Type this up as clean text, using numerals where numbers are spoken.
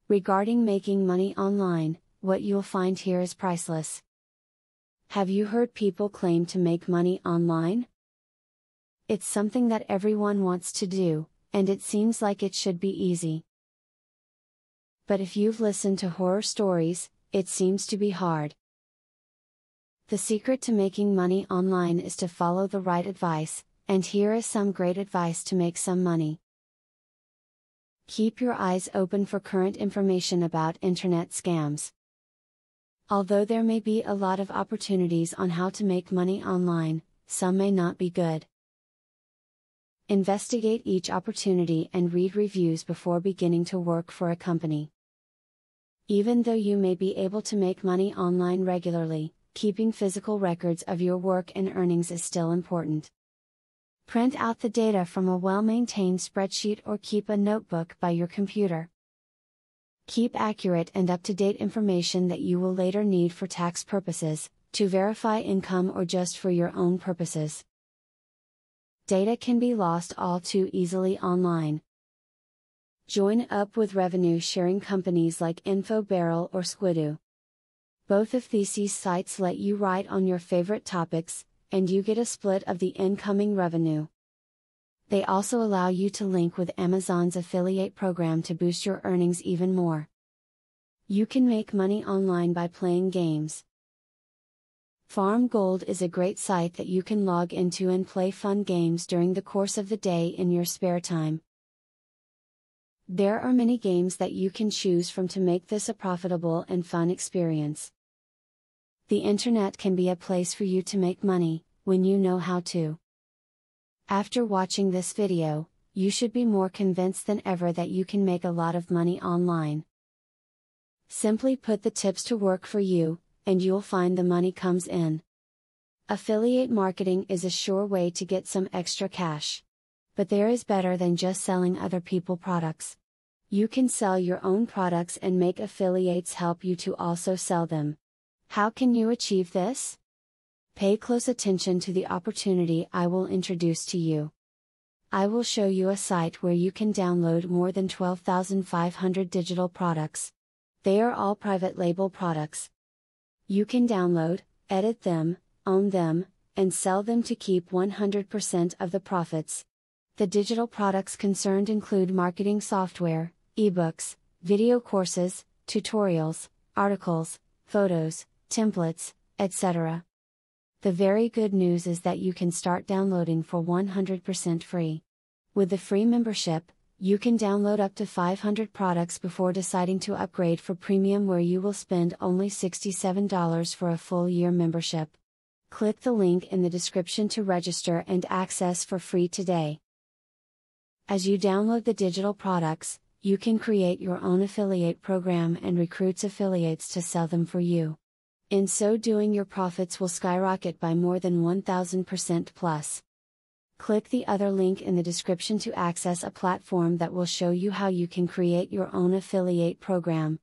Regarding making money online, what you'll find here is priceless. Have you heard people claim to make money online? It's something that everyone wants to do, and it seems like it should be easy. But if you've listened to horror stories, it seems to be hard. The secret to making money online is to follow the right advice, and here is some great advice to make some money. Keep your eyes open for current information about internet scams. Although there may be a lot of opportunities on how to make money online, some may not be good. Investigate each opportunity and read reviews before beginning to work for a company. Even though you may be able to make money online regularly, keeping physical records of your work and earnings is still important. Print out the data from a well-maintained spreadsheet or keep a notebook by your computer. Keep accurate and up-to-date information that you will later need for tax purposes, to verify income or just for your own purposes. Data can be lost all too easily online. Join up with revenue-sharing companies like InfoBarrel or Squidoo. Both of these sites let you write on your favorite topics, and you get a split of the incoming revenue. They also allow you to link with Amazon's affiliate program to boost your earnings even more. You can make money online by playing games. Farm Gold is a great site that you can log into and play fun games during the course of the day in your spare time. There are many games that you can choose from to make this a profitable and fun experience. The internet can be a place for you to make money, when you know how to. After watching this video, you should be more convinced than ever that you can make a lot of money online. Simply put the tips to work for you, and you'll find the money comes in. Affiliate marketing is a sure way to get some extra cash. But there is better than just selling other people's products. You can sell your own products and make affiliates help you to also sell them. How can you achieve this? Pay close attention to the opportunity I will introduce to you. I will show you a site where you can download more than 12,500 digital products. They are all private label products. You can download, edit them, own them, and sell them to keep 100% of the profits. The digital products concerned include marketing software, ebooks, video courses, tutorials, articles, photos, templates, etc. The very good news is that you can start downloading for 100% free. With the free membership, you can download up to 500 products before deciding to upgrade for premium, where you will spend only $67 for a full year membership. Click the link in the description to register and access for free today. As you download the digital products, you can create your own affiliate program and recruit affiliates to sell them for you. In so doing, your profits will skyrocket by more than 1000% plus. Click the other link in the description to access a platform that will show you how you can create your own affiliate program.